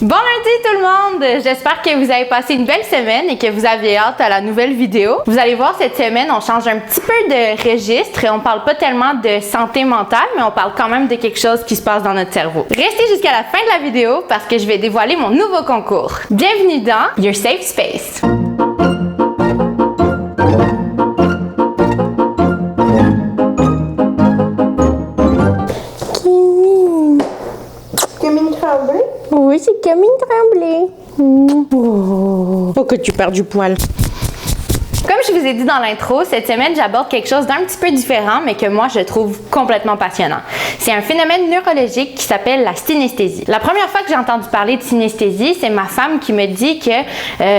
Bon lundi tout le monde! J'espère que vous avez passé une belle semaine et que vous avez hâte à la nouvelle vidéo. Vous allez voir, cette semaine, on change un petit peu de registre et on parle pas tellement de santé mentale, mais on parle quand même de quelque chose qui se passe dans notre cerveau. Restez jusqu'à la fin de la vidéo parce que je vais dévoiler mon nouveau concours. Bienvenue dans Your Safe Space! Camille Tremblay? Oui, c'est Camille Tremblay. Faut que tu perds du poil. Comme je vous ai dit dans l'intro, cette semaine, j'aborde quelque chose d'un petit peu différent, mais que moi, je trouve complètement passionnant. C'est un phénomène neurologique qui s'appelle la synesthésie. La première fois que j'ai entendu parler de synesthésie, c'est ma femme qui me dit que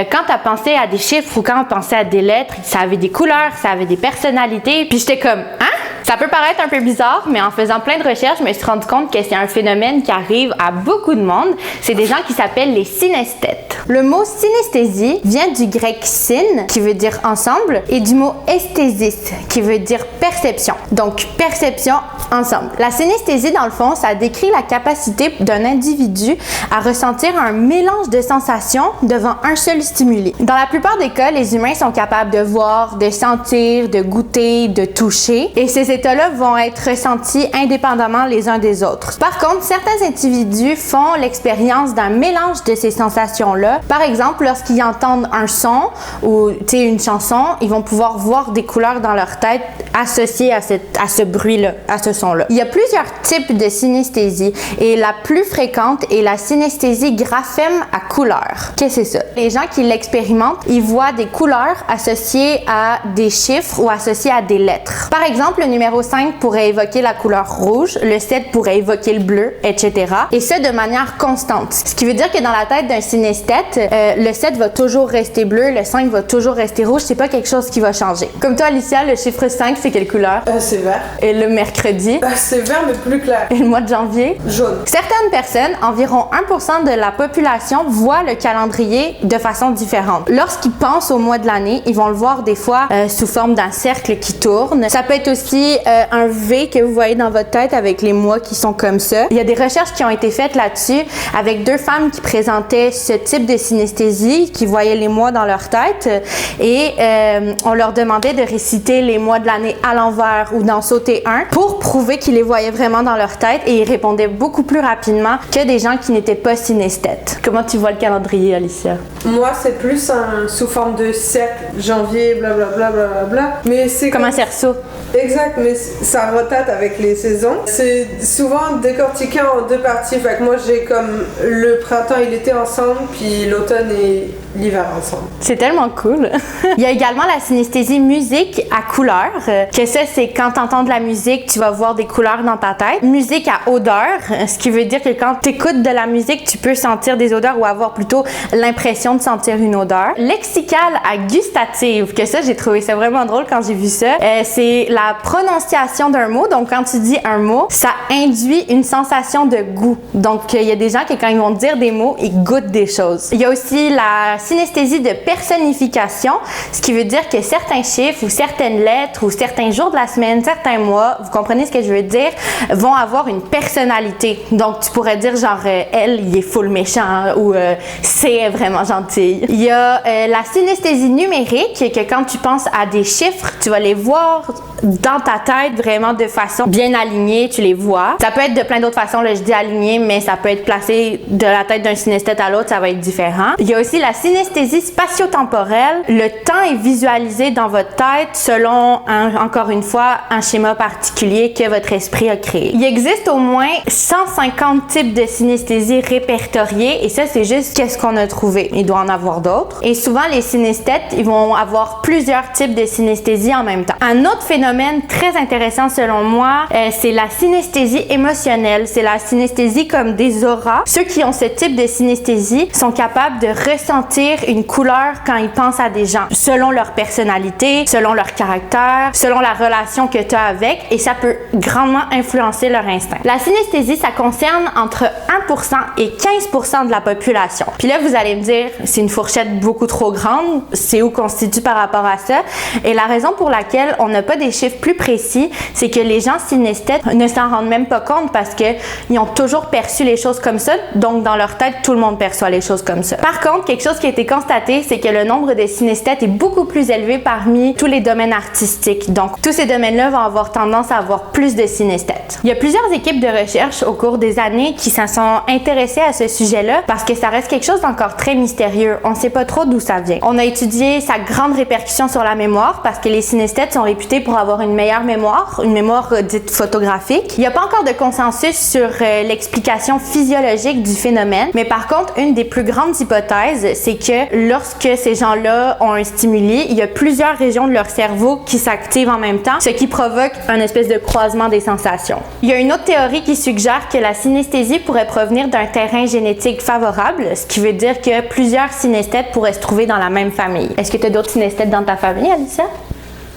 quand elle pensait à des chiffres ou quand elle pensait à des lettres, ça avait des couleurs, ça avait des personnalités, puis j'étais comme « Hein? » Ça peut paraître un peu bizarre, mais en faisant plein de recherches, je me suis rendu compte que c'est un phénomène qui arrive à beaucoup de monde. C'est des gens qui s'appellent les synesthètes. Le mot synesthésie vient du grec syn, qui veut dire ensemble, et du mot esthésis, qui veut dire perception. Donc, perception ensemble. La synesthésie, dans le fond, ça décrit la capacité d'un individu à ressentir un mélange de sensations devant un seul stimuli. Dans la plupart des cas, les humains sont capables de voir, de sentir, de goûter, de toucher, et ces états-là vont être ressentis indépendamment les uns des autres. Par contre, certains individus font l'expérience d'un mélange de ces sensations-là. Par exemple, lorsqu'ils entendent un son ou une chanson, ils vont pouvoir voir des couleurs dans leur tête associées à ce bruit-là, à ce son-là. Il y a plusieurs types de synesthésie et la plus fréquente est la synesthésie graphème à couleur. Qu'est-ce que c'est ça? Les gens qui l'expérimentent, ils voient des couleurs associées à des chiffres ou associées à des lettres. Par exemple, le numéro 5 pourrait évoquer la couleur rouge, le 7 pourrait évoquer le bleu, etc. Et ce, de manière constante. Ce qui veut dire que dans la tête d'un synesthète, le 7 va toujours rester bleu, le 5 va toujours rester rouge, c'est pas quelque chose qui va changer. Comme toi, Alicia, le chiffre 5, c'est quelle couleur? C'est vert. Et le mercredi? C'est vert, mais plus clair. Et le mois de janvier? Jaune. Certaines personnes, environ 1% de la population, voient le calendrier de façon différente. Lorsqu'ils pensent au mois de l'année, ils vont le voir des fois sous forme d'un cercle qui tourne. Ça peut être aussi un V que vous voyez dans votre tête avec les mois qui sont comme ça. Il y a des recherches qui ont été faites là-dessus avec deux femmes qui présentaient ce type de synesthésie, qui voyaient les mois dans leur tête et on leur demandait de réciter les mois de l'année à l'envers ou d'en sauter un pour prouver qu'ils les voyaient vraiment dans leur tête et ils répondaient beaucoup plus rapidement que des gens qui n'étaient pas synesthètes. Comment tu vois le calendrier, Alicia? Moi, c'est plus sous forme de cercle, janvier, blablabla, blablabla. Mais c'est comme un cerceau. Exact, mais ça rotate avec les saisons. C'est souvent décortiqué en deux parties. Fait que moi, j'ai comme le printemps et l'été ensemble, puis l'automne et l'hiver ensemble. C'est tellement cool. Il y a également la synesthésie musique à couleur, que ça, c'est quand tu entends de la musique, tu vas voir des couleurs dans ta tête. Musique à odeur, ce qui veut dire que quand tu écoutes de la musique, tu peux sentir des odeurs ou avoir plutôt l'impression de sentir une odeur. Lexicale à gustative, que ça, j'ai trouvé ça vraiment drôle quand j'ai vu ça. C'est la prononciation d'un mot. Donc, quand tu dis un mot, ça induit une sensation de goût. Donc, il y a des gens qui, quand ils vont dire des mots, ils goûtent des choses. Il y a aussi la synesthésie de personnification, ce qui veut dire que certains chiffres ou certaines lettres ou certains jours de la semaine, certains mois, vous comprenez ce que je veux dire, vont avoir une personnalité. Donc, tu pourrais dire genre, elle, il est full méchant ou c'est vraiment gentil. Il y a la synesthésie numérique, que quand tu penses à des chiffres, tu vas les voir dans ta tête vraiment de façon bien alignée, tu les vois. Ça peut être de plein d'autres façons, là, je dis aligné, mais ça peut être placé de la tête d'un synesthète à l'autre, ça va être différent. Il y a aussi la synesthésie spatio-temporelle. Le temps est visualisé dans votre tête selon, encore une fois, un schéma particulier que votre esprit a créé. Il existe au moins 150 types de synesthésie répertoriés et ça, c'est juste qu'est-ce qu'on a trouvé. Il doit en avoir d'autres. Et souvent, les synesthètes, ils vont avoir plusieurs types de synesthésie en même temps. Un autre phénomène très intéressant selon moi, c'est la synesthésie émotionnelle. C'est la synesthésie comme des auras. Ceux qui ont ce type de synesthésie sont capables de ressentir une couleur quand ils pensent à des gens, selon leur personnalité, selon leur caractère, selon la relation que tu as avec, et ça peut grandement influencer leur instinct. La synesthésie, ça concerne entre 1% et 15% de la population. Puis là, vous allez me dire, c'est une fourchette beaucoup trop grande, c'est où qu'on se situe par rapport à ça? Et la raison pour laquelle on n'a pas des chiffres chiffre plus précis, c'est que les gens synesthètes ne s'en rendent même pas compte parce qu'ils ont toujours perçu les choses comme ça, donc dans leur tête, tout le monde perçoit les choses comme ça. Par contre, quelque chose qui a été constaté, c'est que le nombre de synesthètes est beaucoup plus élevé parmi tous les domaines artistiques. Donc, tous ces domaines-là vont avoir tendance à avoir plus de synesthètes. Il y a plusieurs équipes de recherche au cours des années qui s'en sont intéressées à ce sujet-là parce que ça reste quelque chose d'encore très mystérieux. On ne sait pas trop d'où ça vient. On a étudié sa grande répercussion sur la mémoire parce que les synesthètes sont réputés pour avoir une meilleure mémoire, une mémoire dite photographique. Il n'y a pas encore de consensus sur l'explication physiologique du phénomène, mais par contre, une des plus grandes hypothèses, c'est que lorsque ces gens-là ont un stimuli, il y a plusieurs régions de leur cerveau qui s'activent en même temps, ce qui provoque un espèce de croisement des sensations. Il y a une autre théorie qui suggère que la synesthésie pourrait provenir d'un terrain génétique favorable, ce qui veut dire que plusieurs synesthètes pourraient se trouver dans la même famille. Est-ce que tu as d'autres synesthètes dans ta famille, Alicia?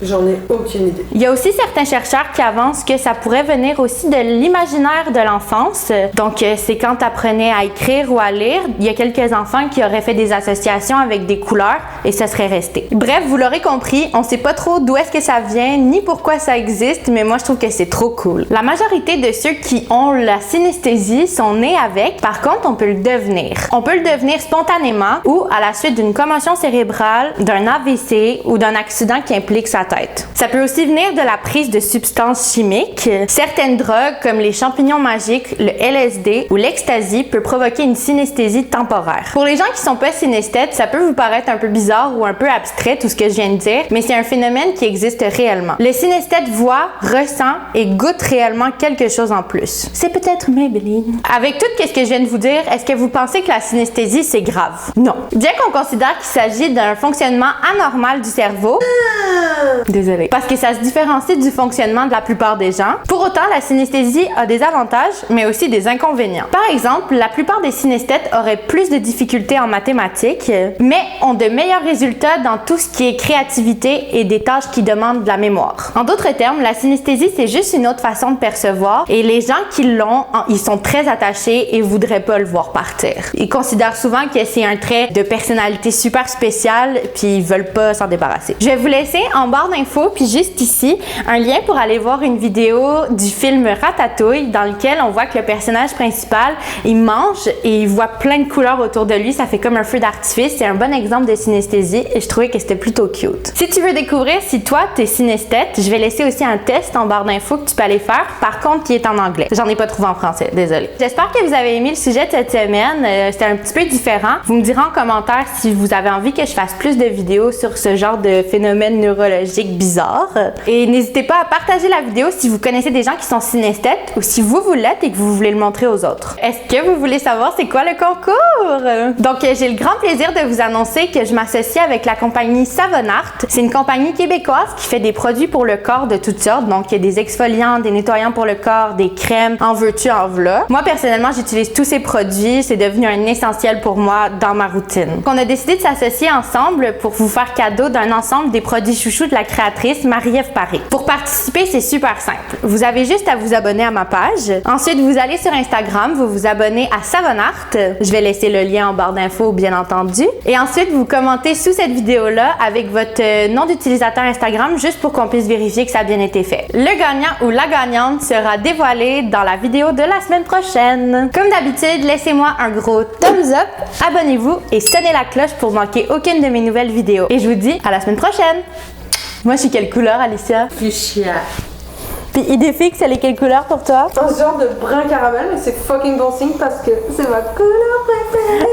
J'en ai aucune idée. Il y a aussi certains chercheurs qui avancent que ça pourrait venir aussi de l'imaginaire de l'enfance. Donc, c'est quand tu apprenais à écrire ou à lire, il y a quelques enfants qui auraient fait des associations avec des couleurs et ça serait resté. Bref, vous l'aurez compris, on sait pas trop d'où est-ce que ça vient ni pourquoi ça existe, mais moi je trouve que c'est trop cool. La majorité de ceux qui ont la synesthésie sont nés avec, par contre, on peut le devenir. On peut le devenir spontanément ou à la suite d'une commotion cérébrale, d'un AVC ou d'un accident qui implique sa tête. Ça peut aussi venir de la prise de substances chimiques. Certaines drogues, comme les champignons magiques, le LSD ou l'ecstasy, peut provoquer une synesthésie temporaire. Pour les gens qui sont pas synesthètes, ça peut vous paraître un peu bizarre ou un peu abstrait tout ce que je viens de dire, mais c'est un phénomène qui existe réellement. Le synesthète voit, ressent et goûte réellement quelque chose en plus. C'est peut-être Maybelline. Avec tout ce que je viens de vous dire, est-ce que vous pensez que la synesthésie c'est grave? Non. Bien qu'on considère qu'il s'agit d'un fonctionnement anormal du cerveau, désolée. Parce que ça se différencie du fonctionnement de la plupart des gens. Pour autant, la synesthésie a des avantages, mais aussi des inconvénients. Par exemple, la plupart des synesthètes auraient plus de difficultés en mathématiques, mais ont de meilleurs résultats dans tout ce qui est créativité et des tâches qui demandent de la mémoire. En d'autres termes, la synesthésie, c'est juste une autre façon de percevoir et les gens qui l'ont, ils sont très attachés et voudraient pas le voir partir. Ils considèrent souvent que c'est un trait de personnalité super spécial puis ils veulent pas s'en débarrasser. Je vais vous laisser en barre d'infos puis juste ici un lien pour aller voir une vidéo du film Ratatouille dans lequel on voit que le personnage principal il mange et il voit plein de couleurs autour de lui, ça fait comme un feu d'artifice. C'est un bon exemple de synesthésie et je trouvais que c'était plutôt cute. Si tu veux découvrir si toi t'es synesthète, je vais laisser aussi un test en barre d'infos que tu peux aller faire, par contre qui est en anglais. J'en ai pas trouvé en français, désolée. J'espère que vous avez aimé le sujet de cette semaine, c'était un petit peu différent. Vous me direz en commentaire si vous avez envie que je fasse plus de vidéos sur ce genre de phénomène neurologique bizarre. Et n'hésitez pas à partager la vidéo si vous connaissez des gens qui sont synesthètes ou si vous l'êtes et que vous voulez le montrer aux autres. Est-ce que vous voulez savoir c'est quoi le concours? Donc j'ai le grand plaisir de vous annoncer que je m'associe avec la compagnie Savonart. C'est une compagnie québécoise qui fait des produits pour le corps de toutes sortes. Donc il y a des exfoliants, des nettoyants pour le corps, des crèmes, en veux-tu, en v'là. Moi personnellement j'utilise tous ces produits, c'est devenu un essentiel pour moi dans ma routine. Donc, on a décidé de s'associer ensemble pour vous faire cadeau d'un ensemble des produits chouchous de la créatrice Marie-Ève Paré. Pour participer, c'est super simple. Vous avez juste à vous abonner à ma page. Ensuite, vous allez sur Instagram, vous vous abonnez à Savonart. Je vais laisser le lien en barre d'infos, bien entendu. Et ensuite, vous commentez sous cette vidéo-là avec votre nom d'utilisateur Instagram juste pour qu'on puisse vérifier que ça a bien été fait. Le gagnant ou la gagnante sera dévoilé dans la vidéo de la semaine prochaine. Comme d'habitude, laissez-moi un gros thumbs up, abonnez-vous et sonnez la cloche pour manquer aucune de mes nouvelles vidéos. Et je vous dis à la semaine prochaine! Moi, je suis quelle couleur, Alicia? Fuchsia. Puis idée fixe, elle est quelle couleur pour toi? Un genre de brun caramel, mais c'est fucking bon signe parce que c'est ma couleur préférée.